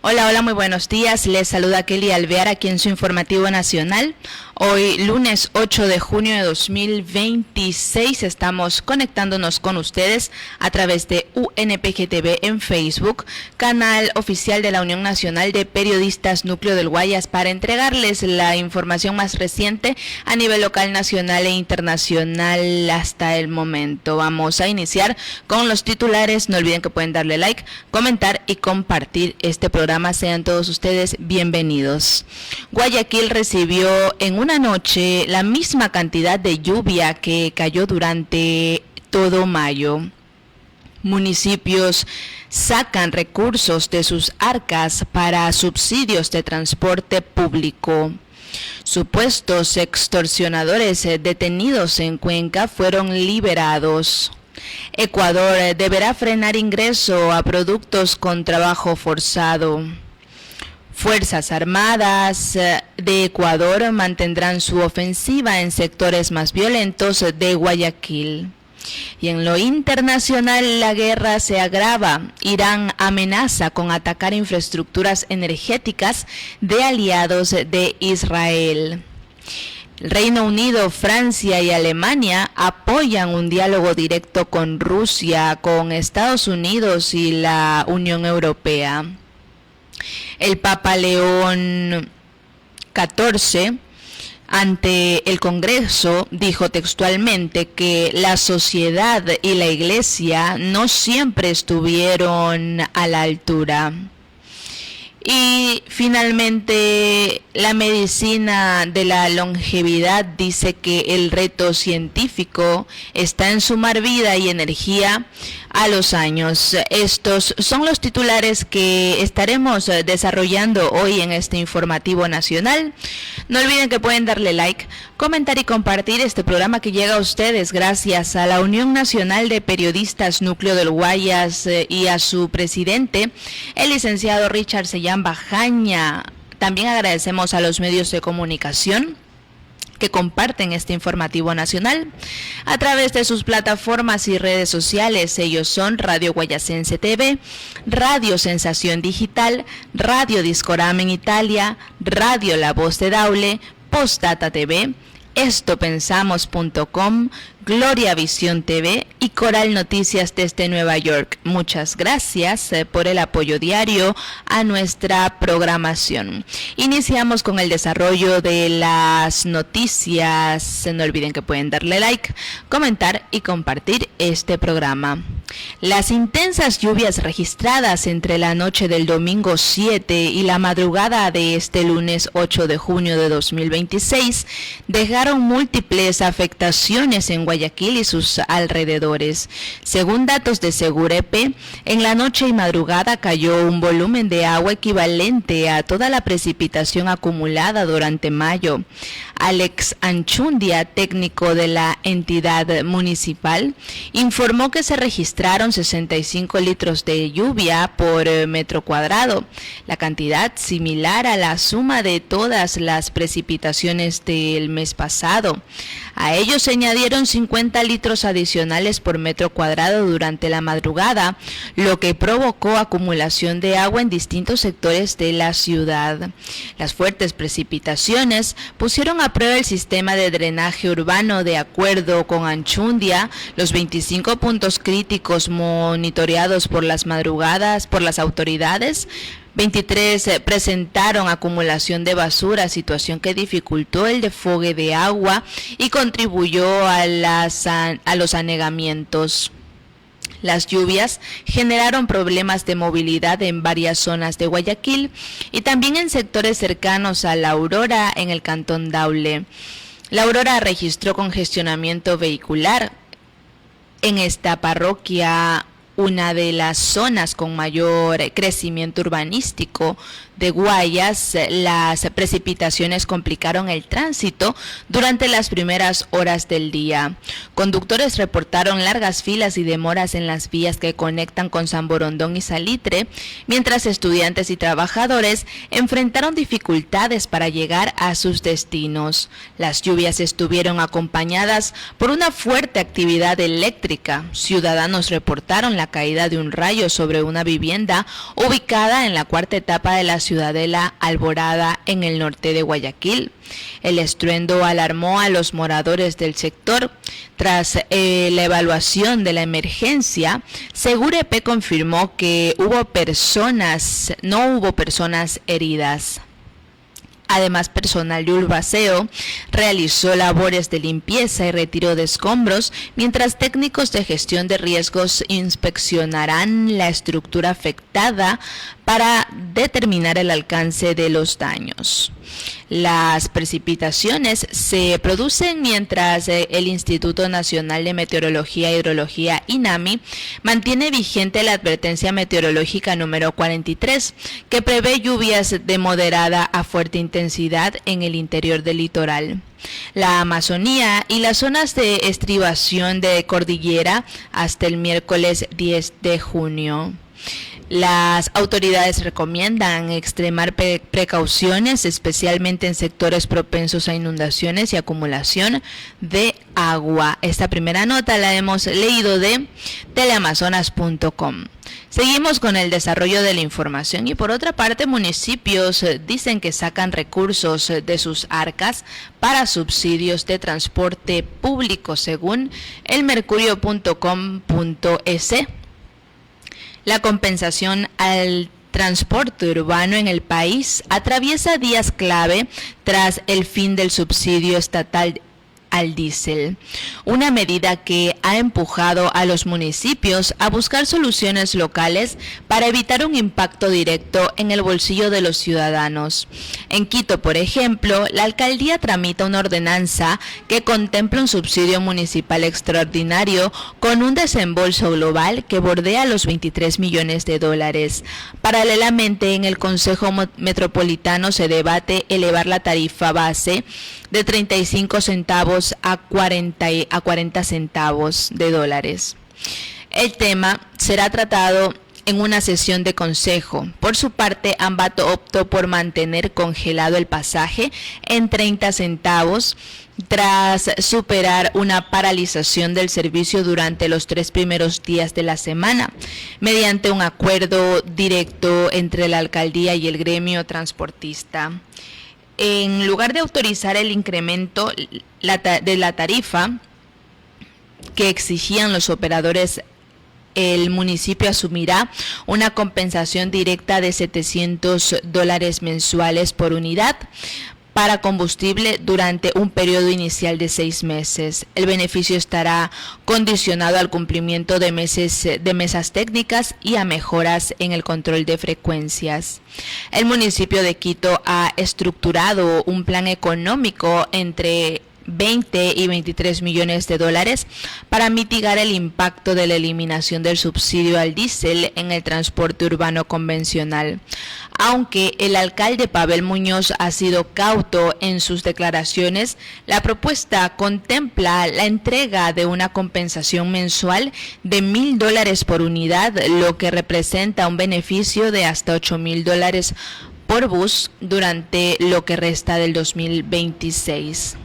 Hola, hola, muy buenos días. Les saluda Kelly Alvear aquí en su informativo nacional. Hoy, lunes 8 de junio de 2026, estamos conectándonos con ustedes a través de UNPG TV en Facebook, canal oficial de la Unión Nacional de Periodistas Núcleo del Guayas, para entregarles la información más reciente a nivel local, nacional e internacional hasta el momento. Vamos a iniciar con los titulares. No olviden que pueden darle like, comentar y compartir este programa. Sean todos ustedes bienvenidos. Guayaquil recibió en una noche la misma cantidad de lluvia que cayó durante todo mayo. Municipios sacan recursos de sus arcas para subsidios de transporte público. Supuestos extorsionadores detenidos en Cuenca fueron liberados. Ecuador deberá frenar ingreso a productos con trabajo forzado. Fuerzas Armadas de Ecuador mantendrán su ofensiva en sectores más violentos de Guayaquil. Y en lo internacional, la guerra se agrava. Irán amenaza con atacar infraestructuras energéticas de aliados de Israel. El Reino Unido, Francia y Alemania apoyan un diálogo directo con Rusia, con Estados Unidos y la Unión Europea. El Papa León XIV, ante el Congreso, dijo textualmente que la sociedad y la Iglesia no siempre estuvieron a la altura. Y finalmente, la medicina de la longevidad dice que el reto científico está en sumar vida y energía a los años. Estos son los titulares que estaremos desarrollando hoy en este informativo nacional. No olviden que pueden darle like, comentar y compartir este programa que llega a ustedes gracias a la Unión Nacional de Periodistas Núcleo del Guayas y a su presidente, el licenciado Richard Sellán Bajaña. También agradecemos a los medios de comunicación que comparten este informativo nacional a través de sus plataformas y redes sociales. Ellos son Radio Guayasense TV, Radio Sensación Digital, Radio Discorama en Italia, Radio La Voz de Daule, Postdata TV, estopensamos.com, Gloria Visión TV y Coral Noticias desde Nueva York. Muchas gracias por el apoyo diario a nuestra programación. Iniciamos con el desarrollo de las noticias. No olviden que pueden darle like, comentar y compartir este programa. Las intensas lluvias registradas entre la noche del domingo 7 y la madrugada de este lunes 8 de junio de 2026 dejaron múltiples afectaciones en Guayaquil y sus alrededores. Según datos de Segurepe, en la noche y madrugada cayó un volumen de agua equivalente a toda la precipitación acumulada durante mayo. Alex Anchundia, técnico de la entidad municipal, informó que se registraron 65 litros de lluvia por metro cuadrado, la cantidad similar a la suma de todas las precipitaciones del mes pasado. A ello se añadieron 50 litros adicionales por metro cuadrado durante la madrugada, lo que provocó acumulación de agua en distintos sectores de la ciudad. Las fuertes precipitaciones pusieron a prueba el sistema de drenaje urbano. De acuerdo con Anchundia, los 25 puntos críticos monitoreados por las autoridades, 23 presentaron acumulación de basura, situación que dificultó el desfogue de agua y contribuyó a los anegamientos. Las lluvias generaron problemas de movilidad en varias zonas de Guayaquil y también en sectores cercanos a La Aurora, en el cantón Daule. La Aurora registró congestionamiento vehicular en esta parroquia, una de las zonas con mayor crecimiento urbanístico de Guayas. Las precipitaciones complicaron el tránsito durante las primeras horas del día. Conductores reportaron largas filas y demoras en las vías que conectan con San Borondón y Salitre, mientras estudiantes y trabajadores enfrentaron dificultades para llegar a sus destinos. Las lluvias estuvieron acompañadas por una fuerte actividad eléctrica. Ciudadanos reportaron la caída de un rayo sobre una vivienda ubicada en la cuarta etapa de la Ciudadela Alborada en el norte de Guayaquil. El estruendo alarmó a los moradores del sector. Tras la evaluación de la emergencia, Segurepe confirmó que no hubo personas heridas. Además, personal de Urbaceo realizó labores de limpieza y retiro de escombros, mientras técnicos de gestión de riesgos inspeccionarán la estructura afectada para determinar el alcance de los daños. Las precipitaciones se producen mientras el Instituto Nacional de Meteorología e Hidrología, INAMI, mantiene vigente la advertencia meteorológica número 43, que prevé lluvias de moderada a fuerte intensidad en el interior del litoral, la Amazonía y las zonas de estribación de cordillera hasta el miércoles 10 de junio. Las autoridades recomiendan extremar precauciones, especialmente en sectores propensos a inundaciones y acumulación de agua. Esta primera nota la hemos leído de teleamazonas.com. Seguimos con el desarrollo de la información y por otra parte, municipios dicen que sacan recursos de sus arcas para subsidios de transporte público, según elmercurio.com.es. La compensación al transporte urbano en el país atraviesa días clave tras el fin del subsidio estatal al diésel, una medida que ha empujado a los municipios a buscar soluciones locales para evitar un impacto directo en el bolsillo de los ciudadanos. En Quito, por ejemplo, la alcaldía tramita una ordenanza que contempla un subsidio municipal extraordinario con un desembolso global que bordea los 23 millones de dólares. Paralelamente, en el Consejo Metropolitano se debate elevar la tarifa base de 35 centavos a 40 centavos de dólares. El tema será tratado en una sesión de consejo. Por su parte, Ambato optó por mantener congelado el pasaje en 30 centavos tras superar una paralización del servicio durante los 3 primeros días de la semana, mediante un acuerdo directo entre la alcaldía y el gremio transportista. En lugar de autorizar el incremento de la tarifa que exigían los operadores, el municipio asumirá una compensación directa de $700 mensuales por unidad para combustible durante un periodo inicial de 6 meses. El beneficio estará condicionado al cumplimiento de mesas técnicas y a mejoras en el control de frecuencias. El municipio de Quito ha estructurado un plan económico entre 20 y 23 millones de dólares para mitigar el impacto de la eliminación del subsidio al diésel en el transporte urbano convencional. Aunque el alcalde Pavel Muñoz ha sido cauto en sus declaraciones, la propuesta contempla la entrega de una compensación mensual de $1,000 por unidad, lo que representa un beneficio de hasta $8,000 por bus durante lo que resta del 2026.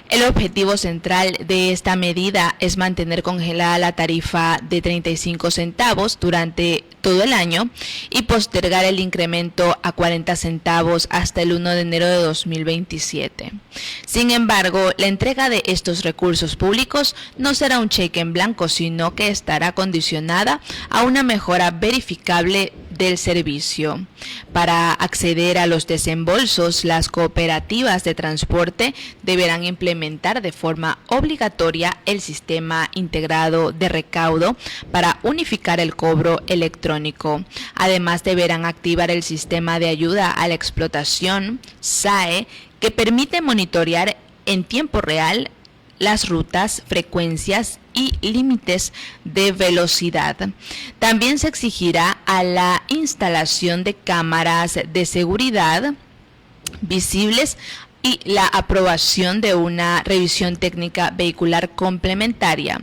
El objetivo central de esta medida es mantener congelada la tarifa de 35 centavos durante todo el año y postergar el incremento a 40 centavos hasta el 1 de enero de 2027. Sin embargo, la entrega de estos recursos públicos no será un cheque en blanco, sino que estará condicionada a una mejora verificable del servicio. Para acceder a los desembolsos, las cooperativas de transporte deberán implementar de forma obligatoria el sistema integrado de recaudo para unificar el cobro electrónico. Además, deberán activar el sistema de ayuda a la explotación, SAE, que permite monitorear en tiempo real las rutas, frecuencias y límites de velocidad. También se exigirá a la instalación de cámaras de seguridad visibles y la aprobación de una revisión técnica vehicular complementaria.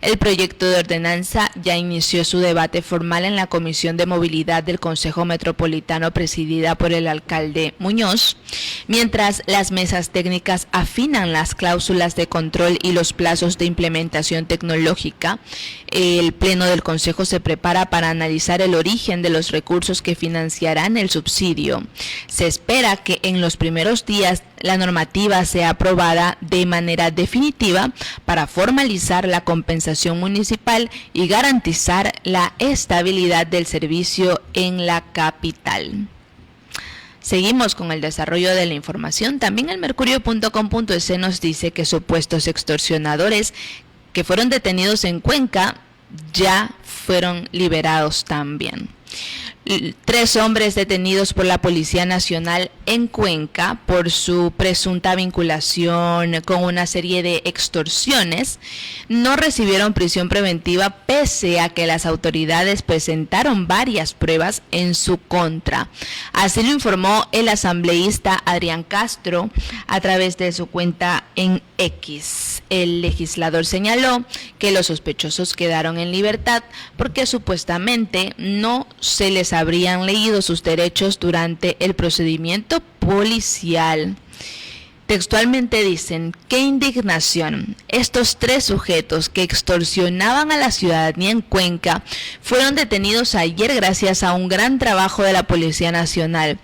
El proyecto de ordenanza ya inició su debate formal en la Comisión de Movilidad del Consejo Metropolitano presidida por el alcalde Muñoz, mientras las mesas técnicas afinan las cláusulas de control y los plazos de implementación tecnológica. El Pleno del Consejo se prepara para analizar el origen de los recursos que financiarán el subsidio. Se espera que en los primeros días la normativa sea aprobada de manera definitiva para formalizar la compensación municipal y garantizar la estabilidad del servicio en la capital. Seguimos con el desarrollo de la información. También el mercurio.com.es nos dice que supuestos extorsionadores que fueron detenidos en Cuenca ya fueron liberados también. 3 hombres detenidos por la Policía Nacional en Cuenca por su presunta vinculación con una serie de extorsiones no recibieron prisión preventiva pese a que las autoridades presentaron varias pruebas en su contra. Así lo informó el asambleísta Adrián Castro a través de su cuenta en X. El legislador señaló que los sospechosos quedaron en libertad porque supuestamente no se les habrían leído sus derechos durante el procedimiento policial. Textualmente dicen: ¡qué indignación! Estos 3 sujetos que extorsionaban a la ciudadanía en Cuenca fueron detenidos ayer gracias a un gran trabajo de la Policía Nacional.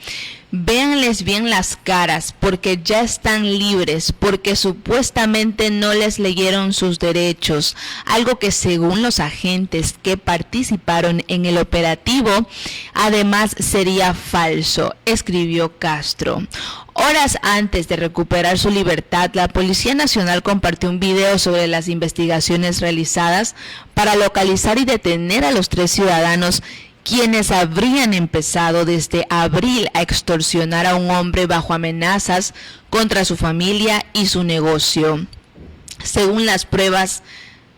Véanles bien las caras, porque ya están libres, porque supuestamente no les leyeron sus derechos, algo que según los agentes que participaron en el operativo, además sería falso, escribió Castro. Horas antes de recuperar su libertad, la Policía Nacional compartió un video sobre las investigaciones realizadas para localizar y detener a los 3 ciudadanos quienes habrían empezado desde abril a extorsionar a un hombre bajo amenazas contra su familia y su negocio. Según las pruebas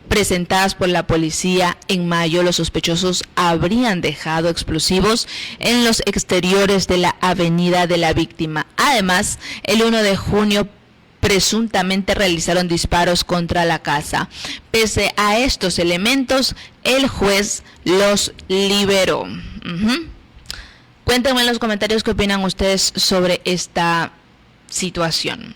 presentadas por la policía, en mayo los sospechosos habrían dejado explosivos en los exteriores de la avenida de la víctima. Además, el 1 de junio presuntamente realizaron disparos contra la casa. Pese a estos elementos, el juez los liberó. Cuéntenme en los comentarios qué opinan ustedes sobre esta situación.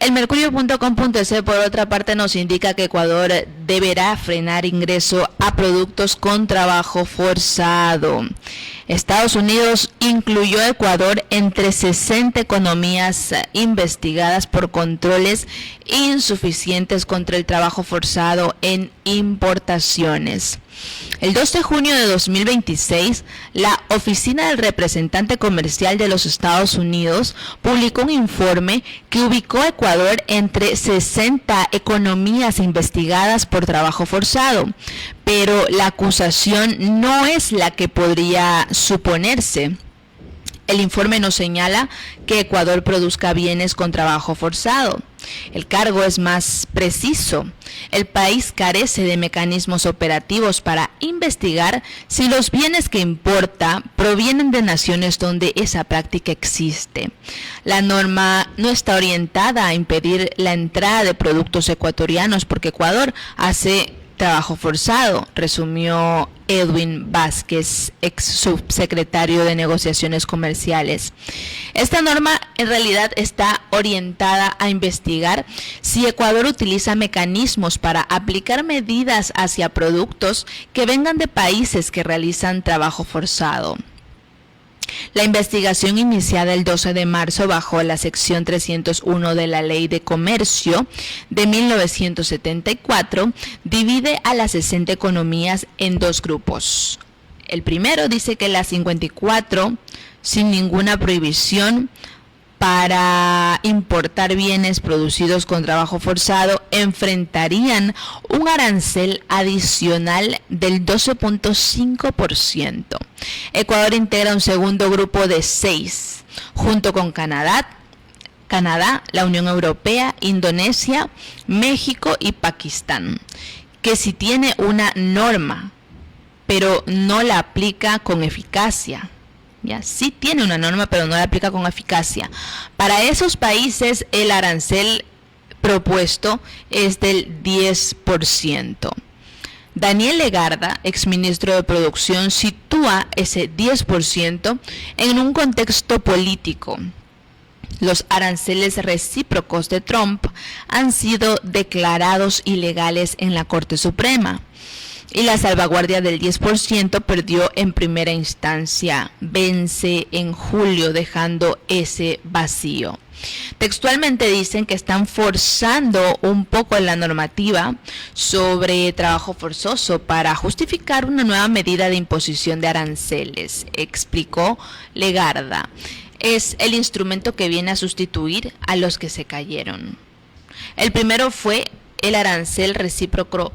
El mercurio.com.es por otra parte nos indica que Ecuador deberá frenar ingreso a productos con trabajo forzado. Estados Unidos incluyó a Ecuador entre 60 economías investigadas por controles insuficientes contra el trabajo forzado en importaciones. El 2 de junio de 2026, la Oficina del Representante Comercial de los Estados Unidos publicó un informe que ubicó a Ecuador entre 60 economías investigadas por trabajo forzado, pero la acusación no es la que podría suponerse. El informe nos señala que Ecuador produzca bienes con trabajo forzado. El cargo es más preciso. El país carece de mecanismos operativos para investigar si los bienes que importa provienen de naciones donde esa práctica existe. La norma no está orientada a impedir la entrada de productos ecuatorianos porque Ecuador hace trabajo forzado, resumió Edwin Vázquez, ex subsecretario de Negociaciones Comerciales. Esta norma en realidad está orientada a investigar si Ecuador utiliza mecanismos para aplicar medidas hacia productos que vengan de países que realizan trabajo forzado. La investigación iniciada el 12 de marzo bajo la sección 301 de la Ley de Comercio de 1974 divide a las 60 economías en 2 grupos. El primero dice que las 54 sin ninguna prohibición para importar bienes producidos con trabajo forzado enfrentarían un arancel adicional del 12.5%. Ecuador integra un segundo grupo de 6, junto con Canadá, la Unión Europea, Indonesia, México y Pakistán, que sí tiene una norma, pero no la aplica con eficacia. Ya sí tiene una norma, pero no la aplica con eficacia. Para esos países el arancel propuesto es del 10%. Daniel Legarda, exministro de Producción, sitúa ese 10% en un contexto político. Los aranceles recíprocos de Trump han sido declarados ilegales en la Corte Suprema y la salvaguardia del 10% perdió en primera instancia, vence en julio dejando ese vacío. Textualmente dicen que están forzando un poco la normativa sobre trabajo forzoso para justificar una nueva medida de imposición de aranceles, explicó Legarda. Es el instrumento que viene a sustituir a los que se cayeron. El primero fue el arancel recíproco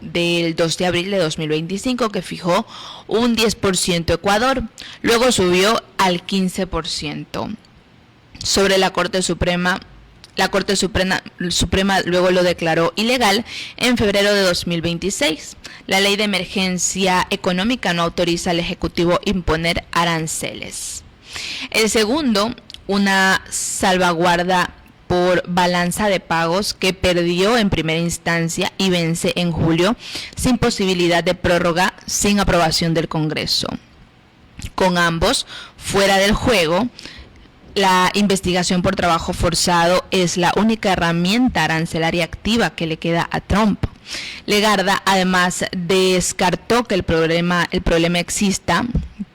del 2 de abril de 2025 que fijó un 10% Ecuador, luego subió al 15%. Sobre la Corte Suprema luego lo declaró ilegal en febrero de 2026. La ley de emergencia económica no autoriza al Ejecutivo imponer aranceles. El segundo, una salvaguarda por balanza de pagos que perdió en primera instancia y vence en julio sin posibilidad de prórroga, sin aprobación del Congreso. Con ambos fuera del juego, la investigación por trabajo forzado es la única herramienta arancelaria activa que le queda a Trump. Legarda además descartó que el problema exista.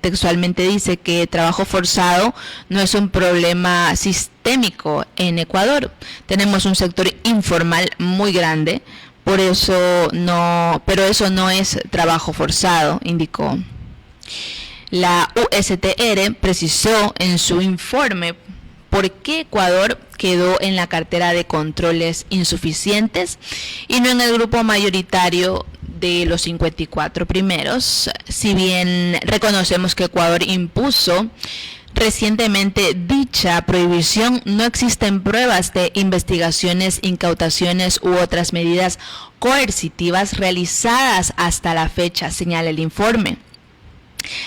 Textualmente dice que trabajo forzado no es un problema sistémico en Ecuador. Tenemos un sector informal muy grande, pero eso no es trabajo forzado, indicó. La USTR precisó en su informe por qué Ecuador quedó en la cartera de controles insuficientes y no en el grupo mayoritario de los 54 primeros. Si bien reconocemos que Ecuador impuso recientemente dicha prohibición, no existen pruebas de investigaciones, incautaciones u otras medidas coercitivas realizadas hasta la fecha, señala el informe.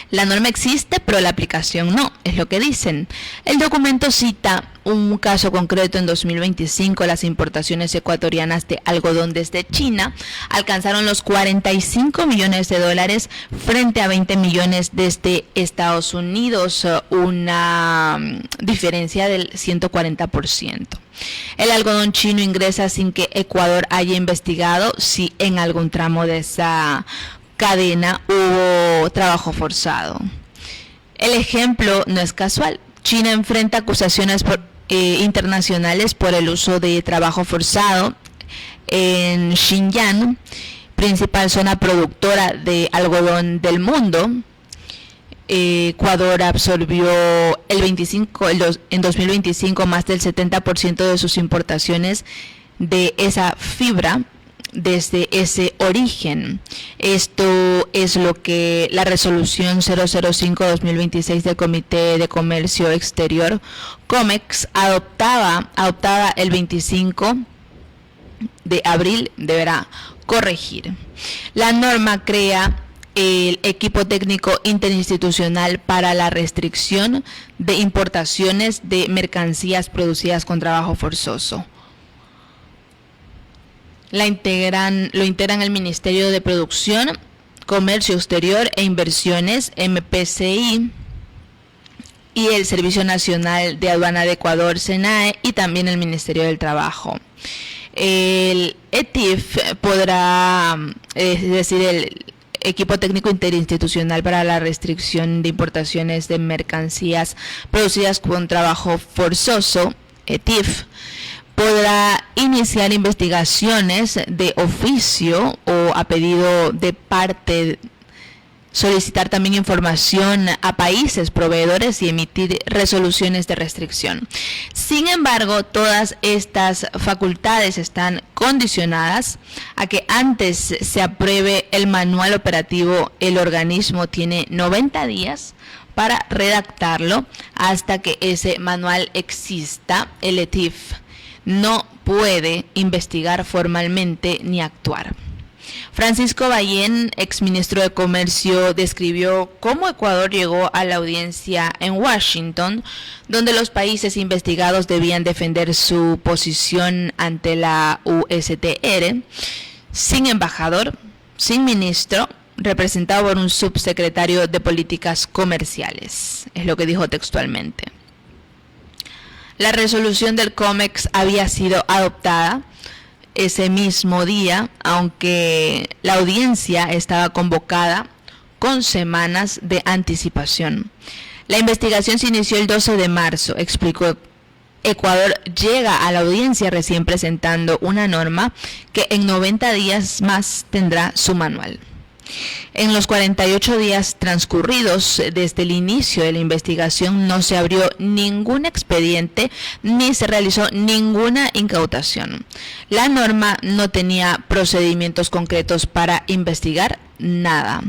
La norma existe, pero la aplicación no, es lo que dicen. El documento cita un caso concreto en 2025, las importaciones ecuatorianas de algodón desde China alcanzaron los 45 millones de dólares frente a 20 millones desde Estados Unidos, una diferencia del 140%. El algodón chino ingresa sin que Ecuador haya investigado si en algún tramo de esa cadena hubo trabajo forzado. El ejemplo no es casual. China enfrenta acusaciones internacionales por el uso de trabajo forzado en Xinjiang, principal zona productora de algodón del mundo. Ecuador absorbió en 2025 más del 70% de sus importaciones de esa fibra desde ese origen. Esto es lo que la resolución 005-2026 del Comité de Comercio Exterior, COMEX, adoptada el 25 de abril, deberá corregir. La norma crea el equipo técnico interinstitucional para la restricción de importaciones de mercancías producidas con trabajo forzoso. Lo integran el Ministerio de Producción, Comercio Exterior e Inversiones, MPCI, y el Servicio Nacional de Aduana de Ecuador, SENAE, y también el Ministerio del Trabajo. El ETIF podrá, es decir, el Equipo Técnico Interinstitucional para la Restricción de Importaciones de Mercancías Producidas con Trabajo Forzoso, ETIF, podrá iniciar investigaciones de oficio o a pedido de parte, solicitar también información a países proveedores y emitir resoluciones de restricción. Sin embargo, todas estas facultades están condicionadas a que antes se apruebe el manual operativo. El organismo tiene 90 días para redactarlo. Hasta que ese manual exista, el ETIF no puede investigar formalmente ni actuar. Francisco Ballén, exministro de Comercio, describió cómo Ecuador llegó a la audiencia en Washington, donde los países investigados debían defender su posición ante la USTR, sin embajador, sin ministro, representado por un subsecretario de Políticas Comerciales, es lo que dijo textualmente. La resolución del COMEX había sido adoptada ese mismo día, aunque la audiencia estaba convocada con semanas de anticipación. La investigación se inició el 12 de marzo, explicó. Ecuador llega a la audiencia recién presentando una norma que en 90 días más tendrá su manual. En los 48 días transcurridos desde el inicio de la investigación no se abrió ningún expediente ni se realizó ninguna incautación. La norma no tenía procedimientos concretos para investigar nada.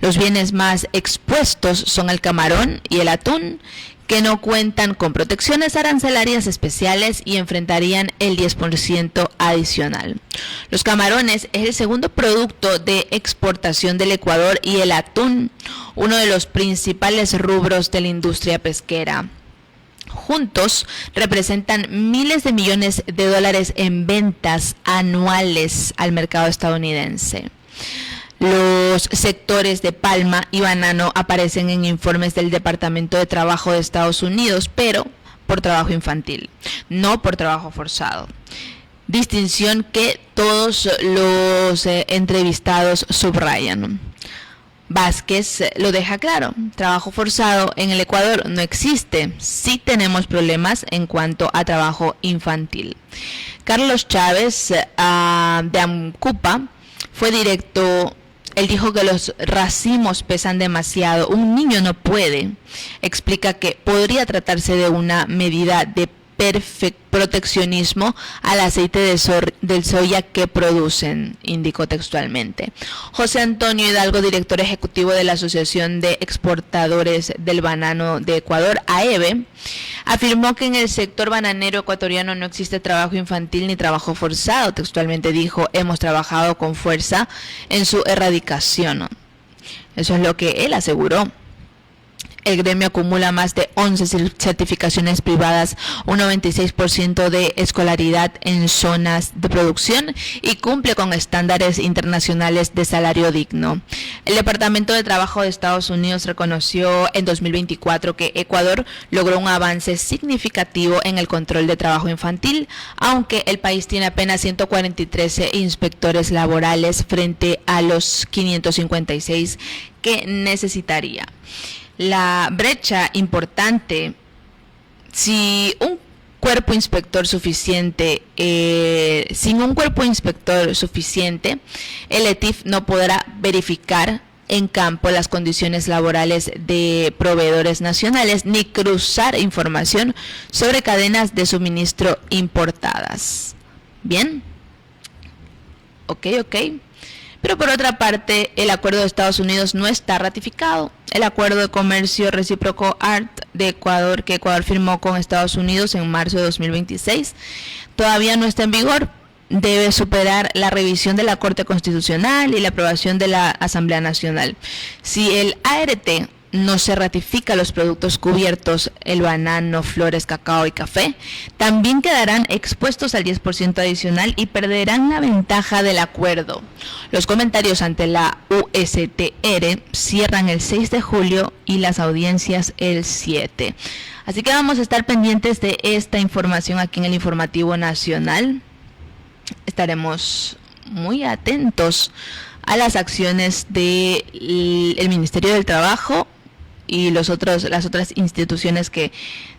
Los bienes más expuestos son el camarón y el atún, que no cuentan con protecciones arancelarias especiales y enfrentarían el 10% adicional. Los camarones es el segundo producto de exportación del Ecuador y el atún, uno de los principales rubros de la industria pesquera. Juntos representan miles de millones de dólares en ventas anuales al mercado estadounidense. Los sectores de palma y banano aparecen en informes del Departamento de Trabajo de Estados Unidos, pero por trabajo infantil, no por trabajo forzado. Distinción que todos los entrevistados subrayan. Vázquez lo deja claro, trabajo forzado en el Ecuador no existe, sí tenemos problemas en cuanto a trabajo infantil. Carlos Chávez de Amcupa fue directo. Él dijo que los racimos pesan demasiado, un niño no puede. Explica que podría tratarse de una medida de proteccionismo al aceite del soya que producen, indicó textualmente. José Antonio Hidalgo, director ejecutivo de la Asociación de Exportadores del Banano de Ecuador, AEBE, afirmó que en el sector bananero ecuatoriano no existe trabajo infantil ni trabajo forzado. Textualmente dijo, hemos trabajado con fuerza en su erradicación. Eso es lo que él aseguró. El gremio acumula más de 11 certificaciones privadas, un 96% de escolaridad en zonas de producción y cumple con estándares internacionales de salario digno. El Departamento de Trabajo de Estados Unidos reconoció en 2024 que Ecuador logró un avance significativo en el control de trabajo infantil, aunque el país tiene apenas 143 inspectores laborales frente a los 556 que necesitaría. La brecha importante, si un cuerpo inspector suficiente, sin un cuerpo inspector suficiente, el ETIF no podrá verificar en campo las condiciones laborales de proveedores nacionales ni cruzar información sobre cadenas de suministro importadas. Bien, ok. Pero por otra parte, el acuerdo de Estados Unidos no está ratificado. El acuerdo de comercio recíproco ART de Ecuador, que Ecuador firmó con Estados Unidos en marzo de 2026, todavía no está en vigor. Debe superar la revisión de la Corte Constitucional y la aprobación de la Asamblea Nacional. Si el ART no se ratifica, los productos cubiertos, el banano, flores, cacao y café, también quedarán expuestos al 10% adicional y perderán la ventaja del acuerdo. Los comentarios ante la USTR cierran el 6 de julio y las audiencias el 7. Así que vamos a estar pendientes de esta información aquí en el Informativo Nacional. Estaremos muy atentos a las acciones del Ministerio del Trabajo y las otras instituciones que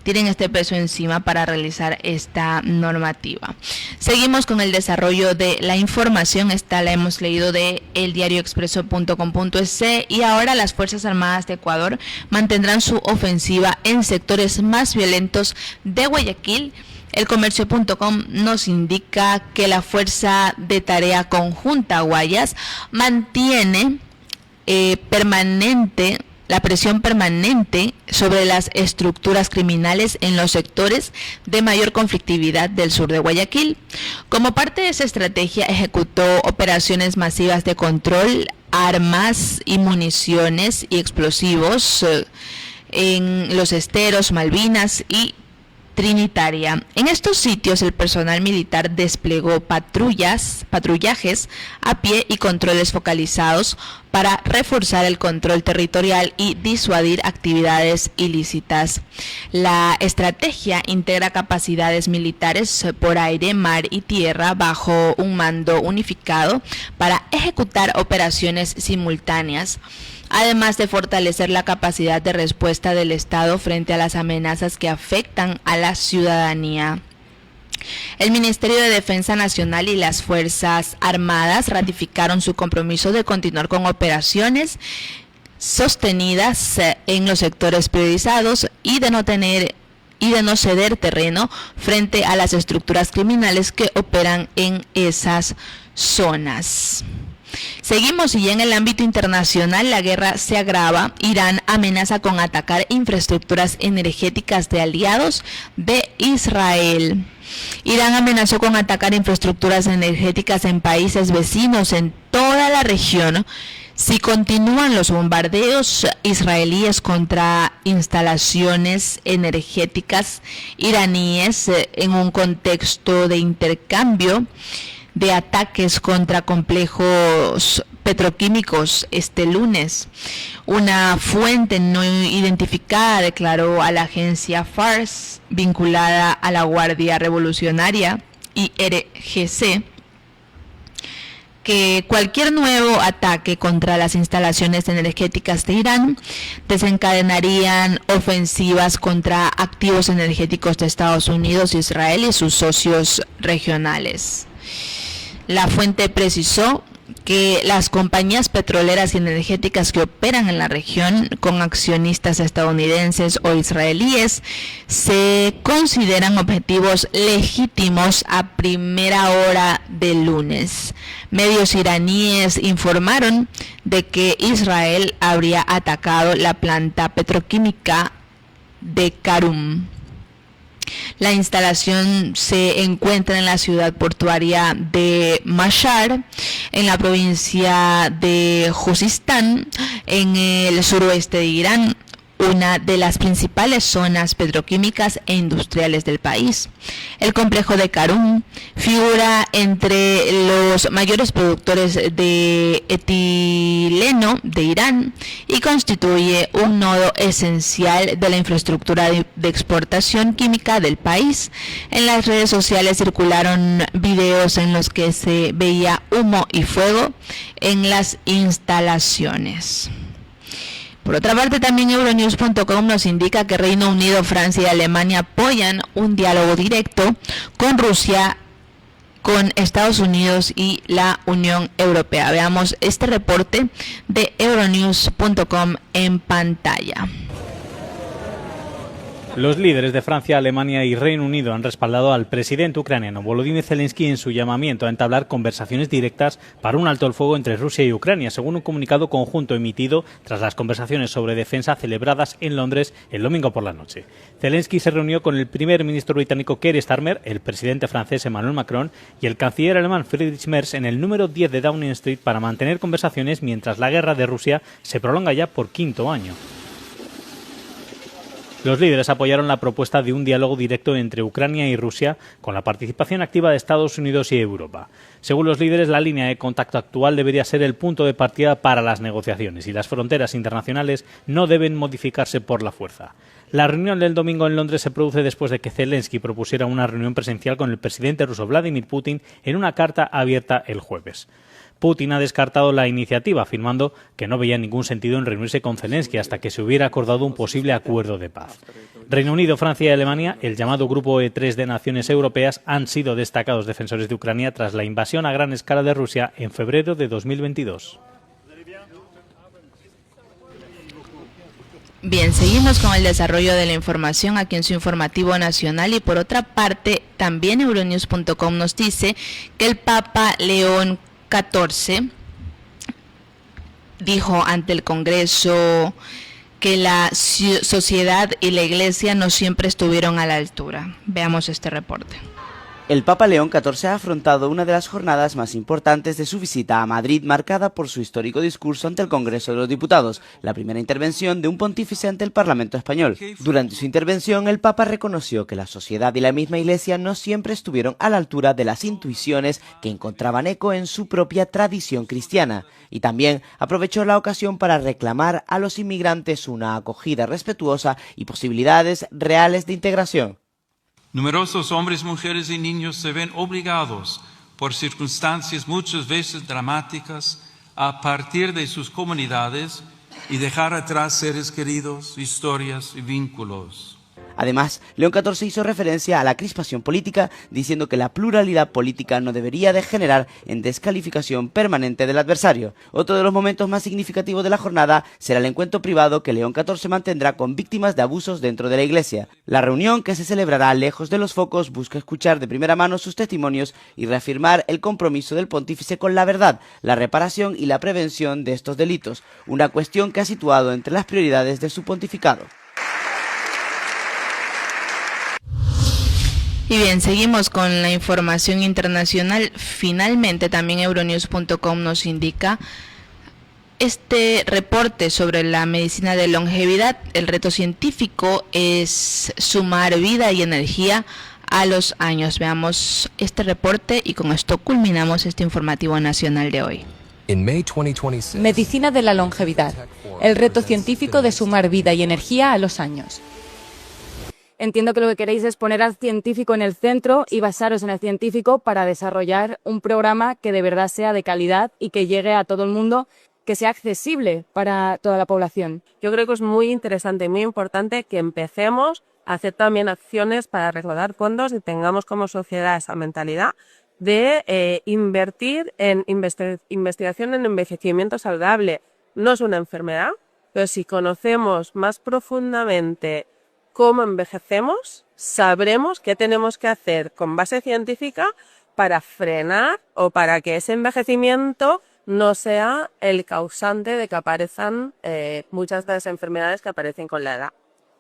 tienen este peso encima para realizar esta normativa. Seguimos con el desarrollo de la información. Esta la hemos leído de eldiarioexpreso.com.es y ahora las Fuerzas Armadas de Ecuador mantendrán su ofensiva en sectores más violentos de Guayaquil. El Comercio.com nos indica que la Fuerza de Tarea Conjunta Guayas mantiene permanente la presión permanente sobre las estructuras criminales en los sectores de mayor conflictividad del sur de Guayaquil. Como parte de esa estrategia, ejecutó operaciones masivas de control, armas y municiones y explosivos en Los Esteros, Malvinas y Trinitaria. En estos sitios el personal militar desplegó patrullajes a pie y controles focalizados para reforzar el control territorial y disuadir actividades ilícitas. La estrategia integra capacidades militares por aire, mar y tierra bajo un mando unificado para ejecutar operaciones simultáneas, además de fortalecer la capacidad de respuesta del Estado frente a las amenazas que afectan a la ciudadanía. El Ministerio de Defensa Nacional y las Fuerzas Armadas ratificaron su compromiso de continuar con operaciones sostenidas en los sectores priorizados y de no ceder terreno frente a las estructuras criminales que operan en esas zonas. Seguimos, y en el ámbito internacional la guerra se agrava. Irán amenaza con atacar infraestructuras energéticas de aliados de Israel. Irán amenazó con atacar infraestructuras energéticas en países vecinos en toda la región si continúan los bombardeos israelíes contra instalaciones energéticas iraníes en un contexto de intercambio de ataques contra complejos petroquímicos este lunes. Una fuente no identificada declaró a la agencia Fars, vinculada a la Guardia Revolucionaria IRGC, que cualquier nuevo ataque contra las instalaciones energéticas de Irán desencadenarían ofensivas contra activos energéticos de Estados Unidos, Israel y sus socios regionales. La fuente precisó que las compañías petroleras y energéticas que operan en la región con accionistas estadounidenses o israelíes se consideran objetivos legítimos a primera hora del lunes. Medios iraníes informaron de que Israel habría atacado la planta petroquímica de Karum. La instalación se encuentra en la ciudad portuaria de Mashhad, en la provincia de Juzistán, en el suroeste de Irán, una de las principales zonas petroquímicas e industriales del país. El complejo de Karum figura entre los mayores productores de etileno de Irán y constituye un nodo esencial de la infraestructura de exportación química del país. En las redes sociales circularon videos en los que se veía humo y fuego en las instalaciones. Por otra parte, también Euronews.com nos indica que Reino Unido, Francia y Alemania apoyan un diálogo directo con Rusia, con Estados Unidos y la Unión Europea. Veamos este reporte de Euronews.com en pantalla. Los líderes de Francia, Alemania y Reino Unido han respaldado al presidente ucraniano Volodymyr Zelensky en su llamamiento a entablar conversaciones directas para un alto el fuego entre Rusia y Ucrania, según un comunicado conjunto emitido tras las conversaciones sobre defensa celebradas en Londres el domingo por la noche. Zelensky se reunió con el primer ministro británico Keir Starmer, el presidente francés Emmanuel Macron y el canciller alemán Friedrich Merz en el número 10 de Downing Street para mantener conversaciones mientras la guerra de Rusia se prolonga ya por quinto año. Los líderes apoyaron la propuesta de un diálogo directo entre Ucrania y Rusia con la participación activa de Estados Unidos y Europa. Según los líderes, la línea de contacto actual debería ser el punto de partida para las negociaciones y las fronteras internacionales no deben modificarse por la fuerza. La reunión del domingo en Londres se produce después de que Zelensky propusiera una reunión presencial con el presidente ruso Vladimir Putin en una carta abierta el jueves. Putin ha descartado la iniciativa, afirmando que no veía ningún sentido en reunirse con Zelensky hasta que se hubiera acordado un posible acuerdo de paz. Reino Unido, Francia y Alemania, el llamado Grupo E3 de naciones europeas, han sido destacados defensores de Ucrania tras la invasión a gran escala de Rusia en febrero de 2022. Bien, seguimos con el desarrollo de la información aquí en su informativo nacional y por otra parte también Euronews.com nos dice que el Papa León XIV dijo ante el Congreso que la sociedad y la Iglesia no siempre estuvieron a la altura. Veamos este reporte. El Papa León XIV ha afrontado una de las jornadas más importantes de su visita a Madrid, marcada por su histórico discurso ante el Congreso de los Diputados, la primera intervención de un pontífice ante el Parlamento español. Durante su intervención, el Papa reconoció que la sociedad y la misma Iglesia no siempre estuvieron a la altura de las intuiciones que encontraban eco en su propia tradición cristiana, y también aprovechó la ocasión para reclamar a los inmigrantes una acogida respetuosa y posibilidades reales de integración. Numerosos hombres, mujeres y niños se ven obligados, por circunstancias muchas veces dramáticas, a partir de sus comunidades y dejar atrás seres queridos, historias y vínculos. Además, León XIV hizo referencia a la crispación política, diciendo que la pluralidad política no debería degenerar en descalificación permanente del adversario. Otro de los momentos más significativos de la jornada será el encuentro privado que León XIV mantendrá con víctimas de abusos dentro de la Iglesia. La reunión, que se celebrará lejos de los focos, busca escuchar de primera mano sus testimonios y reafirmar el compromiso del pontífice con la verdad, la reparación y la prevención de estos delitos, una cuestión que ha situado entre las prioridades de su pontificado. Y bien, seguimos con la información internacional. Finalmente, también Euronews.com nos indica este reporte sobre la medicina de longevidad. El reto científico es sumar vida y energía a los años. Veamos este reporte y con esto culminamos este informativo nacional de hoy. Medicina de la longevidad. El reto científico de sumar vida y energía a los años. Entiendo que lo que queréis es poner al científico en el centro y basaros en el científico para desarrollar un programa que de verdad sea de calidad y que llegue a todo el mundo, que sea accesible para toda la población. Yo creo que es muy interesante y muy importante que empecemos a hacer también acciones para recaudar fondos y tengamos como sociedad esa mentalidad de invertir en investigación en envejecimiento saludable. No es una enfermedad, pero si conocemos más profundamente cómo envejecemos, sabremos qué tenemos que hacer con base científica para frenar o para que ese envejecimiento no sea el causante de que aparezcan muchas de las enfermedades que aparecen con la edad.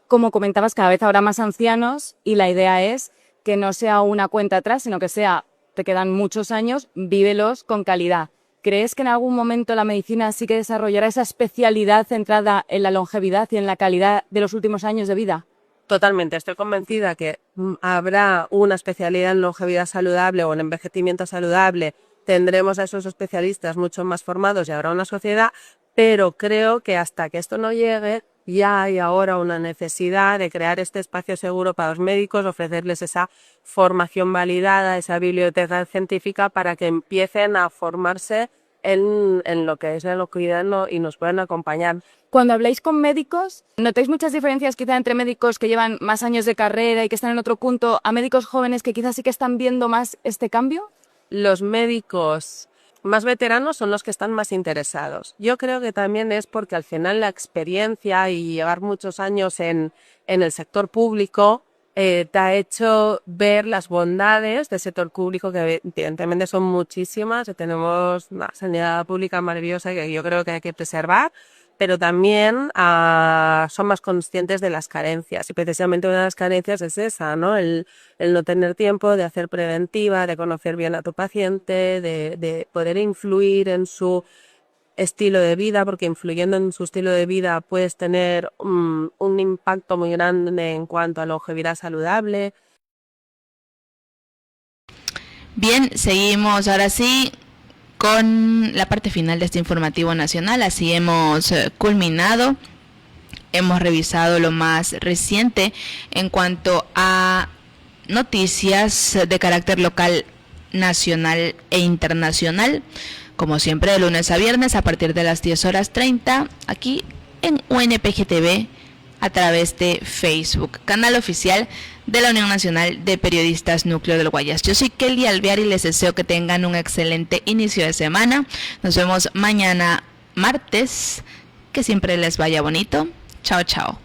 Como comentabas, cada vez habrá más ancianos y la idea es que no sea una cuenta atrás, sino que sea, te quedan muchos años, vívelos con calidad. ¿Crees que en algún momento la medicina sí que desarrollará esa especialidad centrada en la longevidad y en la calidad de los últimos años de vida? Totalmente, estoy convencida que habrá una especialidad en longevidad saludable o en envejecimiento saludable, tendremos a esos especialistas mucho más formados y habrá una sociedad, pero creo que hasta que esto no llegue ya hay ahora una necesidad de crear este espacio seguro para los médicos, ofrecerles esa formación validada, esa biblioteca científica para que empiecen a formarse en lo que es el cuidado y nos puedan acompañar. Cuando habláis con médicos, ¿notáis muchas diferencias quizá entre médicos que llevan más años de carrera y que están en otro punto a médicos jóvenes que quizás sí que están viendo más este cambio? Los médicos más veteranos son los que están más interesados. Yo creo que también es porque al final la experiencia y llevar muchos años en el sector público te ha hecho ver las bondades del sector público, que evidentemente son muchísimas. Tenemos una sanidad pública maravillosa que yo creo que hay que preservar, pero también son más conscientes de las carencias. Y precisamente una de las carencias es esa, ¿no? El no tener tiempo de hacer preventiva, de conocer bien a tu paciente, de poder influir en su estilo de vida, porque influyendo en su estilo de vida puedes tener un impacto muy grande en cuanto a longevidad saludable. Bien, seguimos ahora sí con la parte final de este informativo nacional. Así hemos culminado, hemos revisado lo más reciente en cuanto a noticias de carácter local, nacional e internacional. Como siempre, de lunes a viernes a partir de las 10:30 aquí en UNPG TV a través de Facebook, canal oficial de la Unión Nacional de Periodistas Núcleo del Guayas. Yo soy Kelly Alvear y les deseo que tengan un excelente inicio de semana. Nos vemos mañana martes. Que siempre les vaya bonito. Chao, chao.